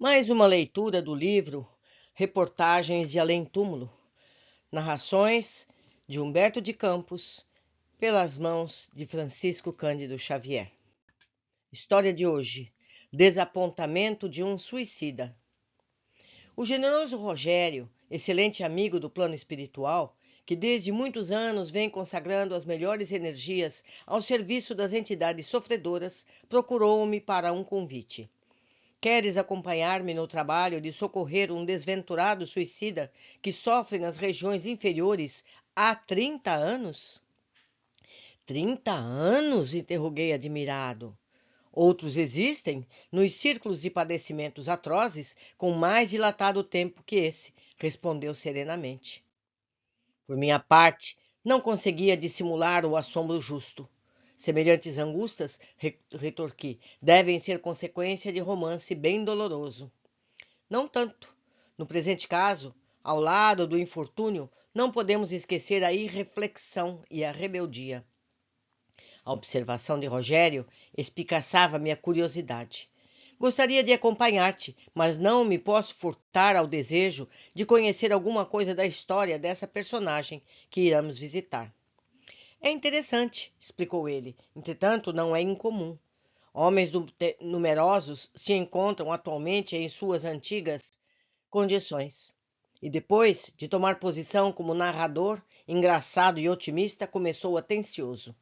Mais uma leitura do livro Reportagens de Além Túmulo, narrações de Humberto de Campos, pelas mãos de Francisco Cândido Xavier. História de hoje: Desapontamento de um suicida. O generoso Rogério, excelente amigo do plano espiritual, que desde muitos anos vem consagrando as melhores energias ao serviço das entidades sofredoras, procurou-me para um convite. Queres acompanhar-me no trabalho de socorrer um desventurado suicida que sofre nas regiões inferiores há 30 anos? 30 anos? Interroguei admirado. Outros existem nos círculos de padecimentos atrozes com mais dilatado tempo que esse, respondeu serenamente. Por minha parte, não conseguia dissimular o assombro justo. Semelhantes angústias, retorqui, devem ser consequência de romance bem doloroso. Não tanto. No presente caso, ao lado do infortúnio, não podemos esquecer a irreflexão e a rebeldia. A observação de Rogério espicaçava minha curiosidade. Gostaria de acompanhar-te, mas não me posso furtar ao desejo de conhecer alguma coisa da história dessa personagem que iremos visitar. É interessante, explicou ele. Entretanto, não é incomum. Homens numerosos se encontram atualmente em suas antigas condições. E depois de tomar posição como narrador, engraçado e otimista, começou atencioso.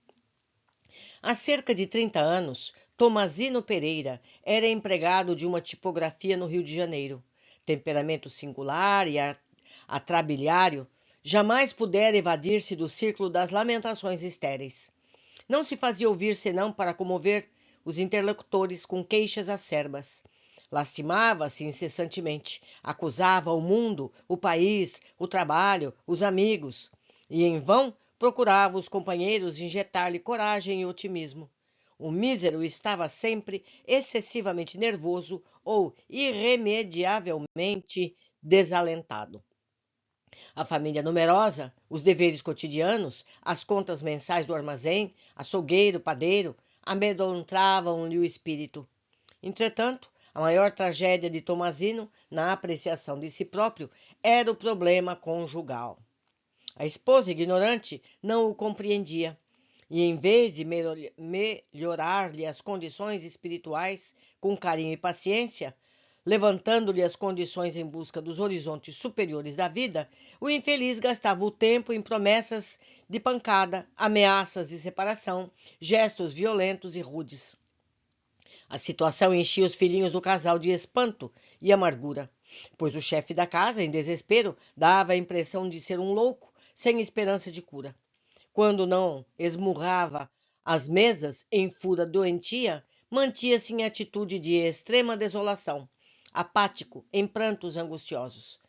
Há cerca de 30 anos, Tomazino Pereira era empregado de uma tipografia no Rio de Janeiro. Temperamento singular e atrabiliário, jamais pudera evadir-se do círculo das lamentações estéreis. Não se fazia ouvir senão para comover os interlocutores com queixas acerbas. Lastimava-se incessantemente, acusava o mundo, o país, o trabalho, os amigos, e em vão procurava os companheiros injetar-lhe coragem e otimismo. O mísero estava sempre excessivamente nervoso ou irremediavelmente desalentado. A família numerosa, os deveres cotidianos, as contas mensais do armazém, açougueiro, padeiro, amedrontavam-lhe o espírito. Entretanto, a maior tragédia de Tomazino, na apreciação de si próprio, era o problema conjugal. A esposa, ignorante, não o compreendia, e em vez de melhorar-lhe as condições espirituais com carinho e paciência, levantando-lhe as condições em busca dos horizontes superiores da vida, o infeliz gastava o tempo em promessas de pancada, ameaças de separação, gestos violentos e rudes. A situação enchia os filhinhos do casal de espanto e amargura, pois o chefe da casa, em desespero, dava a impressão de ser um louco, sem esperança de cura. Quando não esmurrava as mesas em fúria doentia, mantinha-se em atitude de extrema desolação, apático, em prantos angustiosos.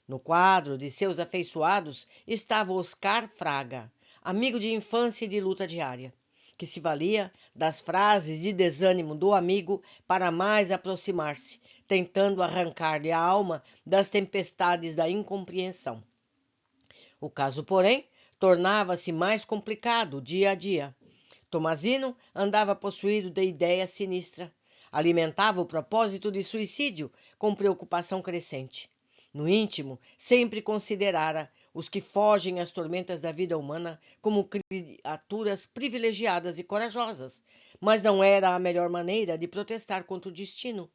No quadro de seus afeiçoados estava Oscar Fraga, amigo de infância e de luta diária, que se valia das frases de desânimo do amigo para mais aproximar-se, tentando arrancar-lhe a alma das tempestades da incompreensão. O caso, porém, tornava-se mais complicado dia a dia. Tomazino andava possuído de ideia sinistra. Alimentava o propósito de suicídio com preocupação crescente. No íntimo, sempre considerara os que fogem às tormentas da vida humana como criaturas privilegiadas e corajosas, mas não era a melhor maneira de protestar contra o destino.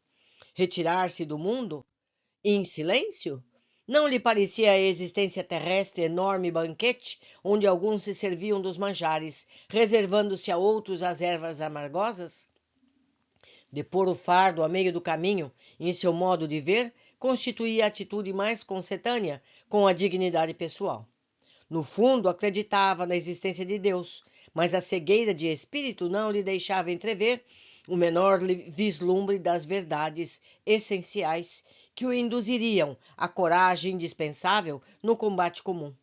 Retirar-se do mundo em silêncio? Não lhe parecia a existência terrestre enorme banquete, onde alguns se serviam dos manjares, reservando-se a outros as ervas amargosas? Depor o fardo a meio do caminho, em seu modo de ver, constituía a atitude mais consentânea com a dignidade pessoal. No fundo, acreditava na existência de Deus, mas a cegueira de espírito não lhe deixava entrever o menor vislumbre das verdades essenciais que o induziriam à coragem indispensável no combate comum.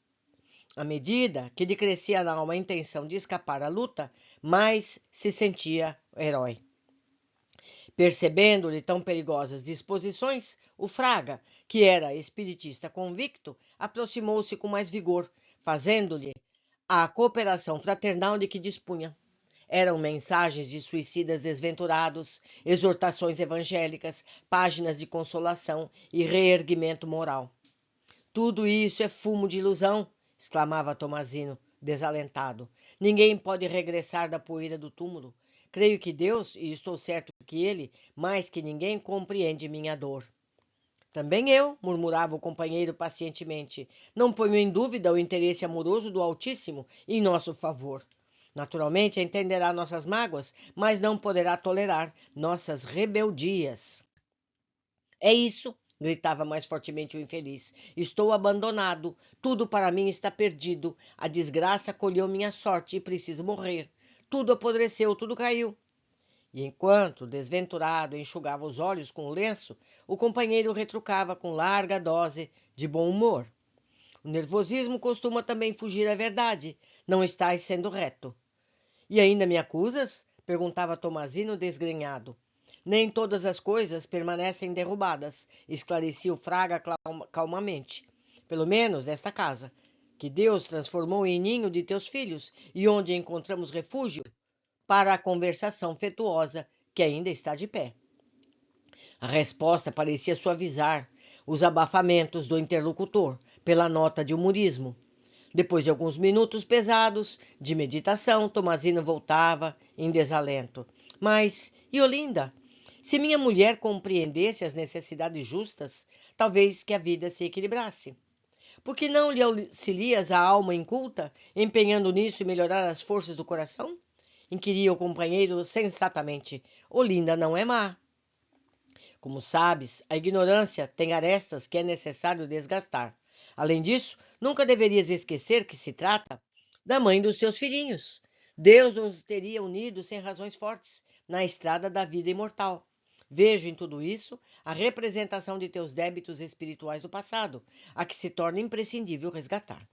À medida que lhe crescia na alma a intenção de escapar à luta, mais se sentia herói. Percebendo-lhe tão perigosas disposições, o Fraga, que era espiritista convicto, aproximou-se com mais vigor, fazendo-lhe a cooperação fraternal de que dispunha. Eram mensagens de suicidas desventurados, exortações evangélicas, páginas de consolação e reerguimento moral. Tudo isso é fumo de ilusão, exclamava Tomazino, desalentado. Ninguém pode regressar da poeira do túmulo. Creio que Deus, e estou certo que Ele, mais que ninguém, compreende minha dor. Também eu, murmurava o companheiro pacientemente, não ponho em dúvida o interesse amoroso do Altíssimo em nosso favor. Naturalmente entenderá nossas mágoas, mas não poderá tolerar nossas rebeldias. É isso, gritava mais fortemente o infeliz. Estou abandonado, tudo para mim está perdido. A desgraça colheu minha sorte e preciso morrer. Tudo apodreceu, tudo caiu. E enquanto o desventurado enxugava os olhos com o lenço, o companheiro retrucava com larga dose de bom humor. O nervosismo costuma também fugir à verdade. Não estás sendo reto. E ainda me acusas? Perguntava Tomazino desgrenhado. Nem todas as coisas permanecem derrubadas, esclarecia o Fraga calmamente. Pelo menos esta casa, que Deus transformou em ninho de teus filhos e onde encontramos refúgio para a conversação afetuosa que ainda está de pé. A resposta parecia suavizar os abafamentos do interlocutor pela nota de humorismo. Depois de alguns minutos pesados de meditação, Tomazino voltava em desalento. Mas, e Olinda? Se minha mulher compreendesse as necessidades justas, talvez que a vida se equilibrasse. Por que não lhe auxilias a alma inculta, empenhando nisso e melhorar as forças do coração? Inquiria o companheiro sensatamente. Olinda não é má. Como sabes, a ignorância tem arestas que é necessário desgastar. Além disso, nunca deverias esquecer que se trata da mãe dos teus filhinhos. Deus nos teria unidos sem razões fortes na estrada da vida imortal. Vejo em tudo isso a representação de teus débitos espirituais do passado, a que se torna imprescindível resgatar.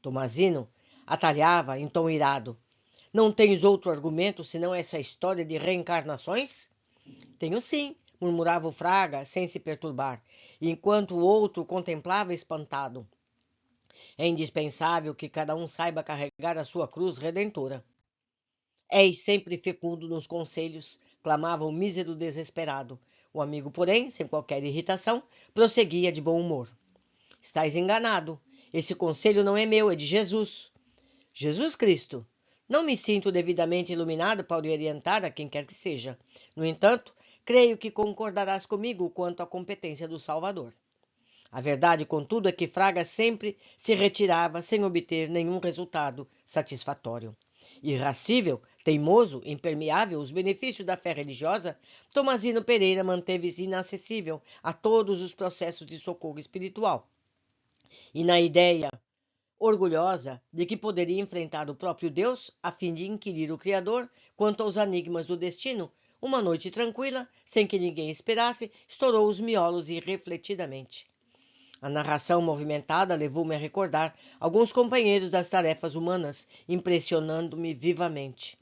Tomazino atalhava em tom irado. Não tens outro argumento senão essa história de reencarnações? Tenho sim, murmurava o Fraga, sem se perturbar, enquanto o outro contemplava espantado. É indispensável que cada um saiba carregar a sua cruz redentora. És sempre fecundo nos conselhos, clamava o mísero desesperado. O amigo, porém, sem qualquer irritação, prosseguia de bom humor. Estás enganado. Esse conselho não é meu, é de Jesus. Jesus Cristo. Não me sinto devidamente iluminado para orientar a quem quer que seja. No entanto, creio que concordarás comigo quanto à competência do Salvador. A verdade, contudo, é que Fraga sempre se retirava sem obter nenhum resultado satisfatório. Irracível, teimoso, impermeável aos benefícios da fé religiosa, Tomazino Pereira manteve-se inacessível a todos os processos de socorro espiritual. E na ideia orgulhosa de que poderia enfrentar o próprio Deus a fim de inquirir o Criador quanto aos enigmas do destino, uma noite tranquila, sem que ninguém esperasse, estourou os miolos irrefletidamente. A narração movimentada levou-me a recordar alguns companheiros das tarefas humanas, impressionando-me vivamente.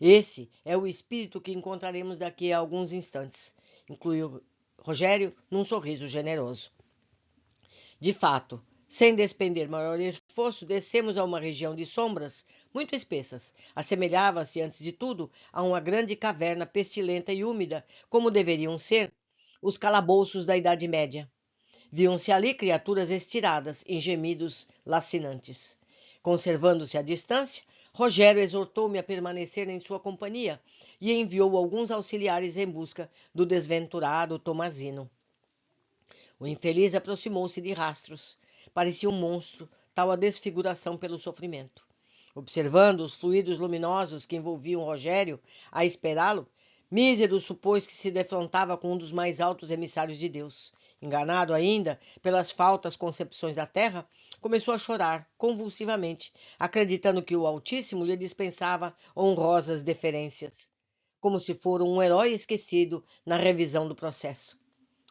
Esse é o espírito que encontraremos daqui a alguns instantes, incluiu Rogério num sorriso generoso. De fato, sem despender maior esforço, descemos a uma região de sombras muito espessas. Assemelhava-se, antes de tudo, a uma grande caverna pestilenta e úmida, como deveriam ser os calabouços da Idade Média. Viam-se ali criaturas estiradas em gemidos lacinantes. Conservando-se à distância, Rogério exortou-me a permanecer em sua companhia e enviou alguns auxiliares em busca do desventurado Tomazino. O infeliz aproximou-se de rastros. Parecia um monstro, tal a desfiguração pelo sofrimento. Observando os fluidos luminosos que envolviam Rogério a esperá-lo, Mísero supôs que se defrontava com um dos mais altos emissários de Deus. Enganado ainda pelas faltas concepções da terra, começou a chorar convulsivamente, acreditando que o Altíssimo lhe dispensava honrosas deferências, como se fora um herói esquecido na revisão do processo.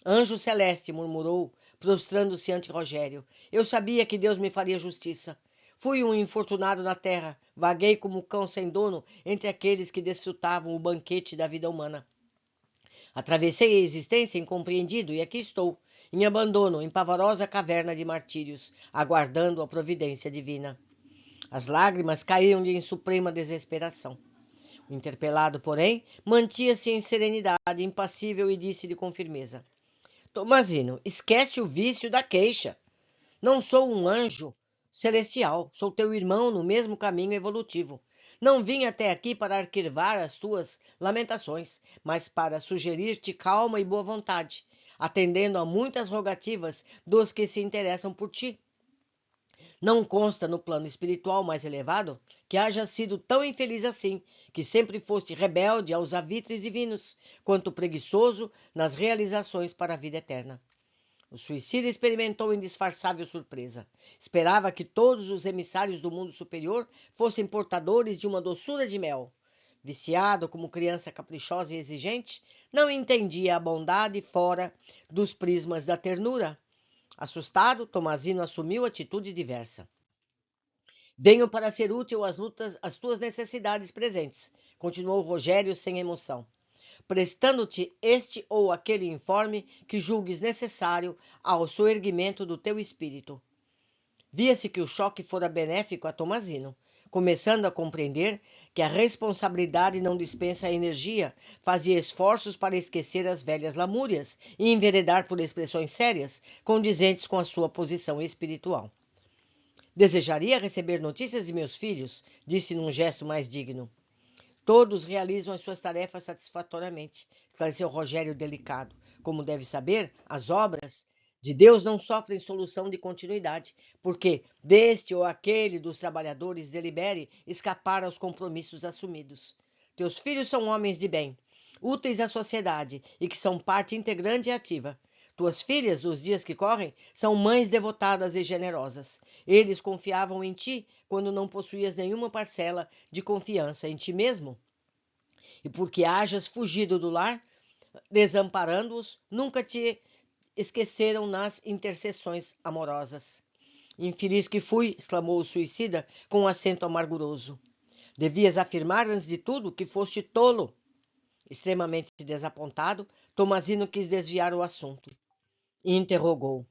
Anjo celeste, murmurou, prostrando-se ante Rogério. Eu sabia que Deus me faria justiça. Fui um infortunado na terra, vaguei como cão sem dono entre aqueles que desfrutavam o banquete da vida humana. Atravessei a existência incompreendido e aqui estou, em abandono, em pavorosa caverna de martírios, aguardando a providência divina. As lágrimas caíram-lhe em suprema desesperação. Interpelado, porém, mantinha-se em serenidade, impassível e disse-lhe com firmeza: Tomazino, esquece o vício da queixa. Não sou um anjo celestial, sou teu irmão no mesmo caminho evolutivo. Não vim até aqui para arquivar as tuas lamentações, mas para sugerir-te calma e boa vontade, atendendo a muitas rogativas dos que se interessam por ti. Não consta no plano espiritual mais elevado que haja sido tão infeliz assim, que sempre foste rebelde aos avitres divinos, quanto preguiçoso nas realizações para a vida eterna. O suicida experimentou indisfarçável surpresa. Esperava que todos os emissários do mundo superior fossem portadores de uma doçura de mel. Viciado como criança caprichosa e exigente, não entendia a bondade fora dos prismas da ternura. Assustado, Tomazino assumiu atitude diversa. Venho para ser útil às tuas necessidades presentes, continuou Rogério sem emoção, prestando-te este ou aquele informe que julgues necessário ao soerguimento do teu espírito. Via-se que o choque fora benéfico a Tomazino, começando a compreender que a responsabilidade não dispensa a energia, fazia esforços para esquecer as velhas lamúrias e enveredar por expressões sérias, condizentes com a sua posição espiritual. Desejaria receber notícias de meus filhos, disse num gesto mais digno. Todos realizam as suas tarefas satisfatoriamente, esclareceu Rogério delicado. Como deve saber, as obras de Deus não sofrem solução de continuidade, porque deste ou aquele dos trabalhadores delibere escapar aos compromissos assumidos. Teus filhos são homens de bem, úteis à sociedade e que são parte integrante e ativa. Tuas filhas, nos dias que correm, são mães devotadas e generosas. Eles confiavam em ti quando não possuías nenhuma parcela de confiança em ti mesmo. E porque hajas fugido do lar, desamparando-os, nunca te esqueceram nas intercessões amorosas. Infeliz que fui, exclamou o suicida com um acento amarguroso. Devias afirmar, antes de tudo, que foste tolo. Extremamente desapontado, Tomazino quis desviar o assunto. E interrogou.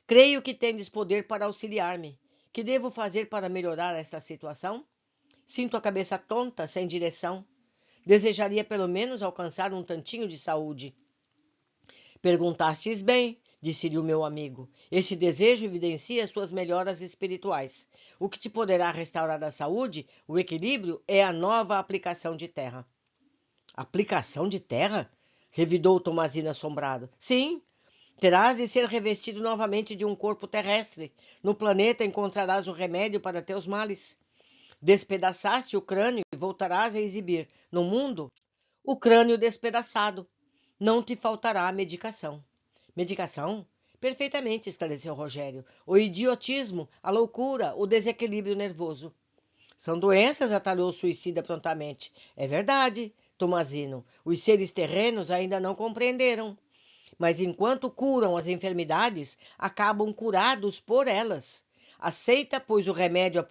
Creio que tendes poder para auxiliar-me. Que devo fazer para melhorar esta situação? Sinto a cabeça tonta, sem direção. Desejaria pelo menos alcançar um tantinho de saúde. Perguntastes bem, disse-lhe o meu amigo. Esse desejo evidencia as tuas melhoras espirituais. O que te poderá restaurar a saúde, o equilíbrio, é a nova aplicação de terra. Aplicação de terra? Revidou Tomazino assombrado. Sim, terás de ser revestido novamente de um corpo terrestre. No planeta encontrarás o remédio para teus males. Despedaçaste o crânio e voltarás a exibir, no mundo, o crânio despedaçado. Não te faltará medicação. Medicação? Perfeitamente, esclareceu Rogério. O idiotismo, a loucura, o desequilíbrio nervoso. São doenças, atalhou o suicida prontamente. É verdade, Tomazino. Os seres terrenos ainda não compreenderam. Mas enquanto curam as enfermidades, acabam curados por elas. Aceita, pois, o remédio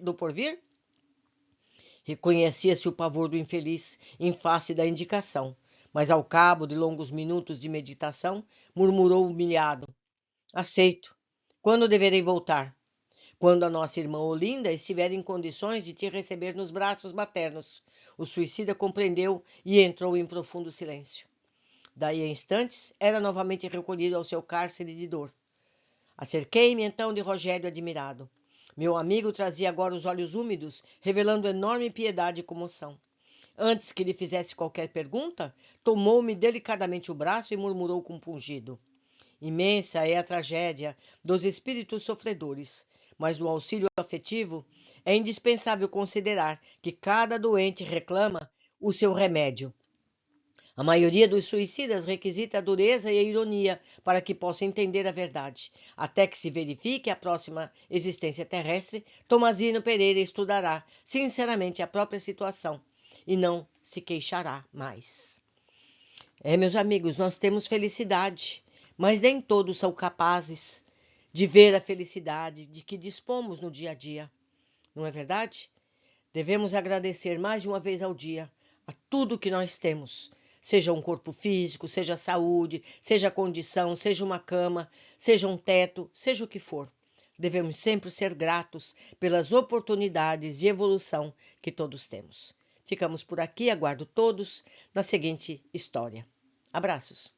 do porvir? Reconhecia-se o pavor do infeliz em face da indicação, mas ao cabo de longos minutos de meditação, murmurou humilhado. Aceito. Quando deverei voltar? Quando a nossa irmã Olinda estiver em condições de te receber nos braços maternos. O suicida compreendeu e entrou em profundo silêncio. Daí a instantes, era novamente recolhido ao seu cárcere de dor. Acerquei-me então de Rogério admirado. Meu amigo trazia agora os olhos úmidos, revelando enorme piedade e comoção. Antes que lhe fizesse qualquer pergunta, tomou-me delicadamente o braço e murmurou compungido. Imensa é a tragédia dos espíritos sofredores, mas no auxílio afetivo é indispensável considerar que cada doente reclama o seu remédio. A maioria dos suicidas requisita a dureza e a ironia para que possa entender a verdade. Até que se verifique a próxima existência terrestre, Tomazino Pereira estudará sinceramente a própria situação e não se queixará mais. Meus amigos, nós temos felicidade, mas nem todos são capazes de ver a felicidade de que dispomos no dia a dia. Não é verdade? Devemos agradecer mais de uma vez ao dia a tudo que nós temos. Seja um corpo físico, seja saúde, seja condição, seja uma cama, seja um teto, seja o que for. Devemos sempre ser gratos pelas oportunidades de evolução que todos temos. Ficamos por aqui, aguardo todos na seguinte história. Abraços!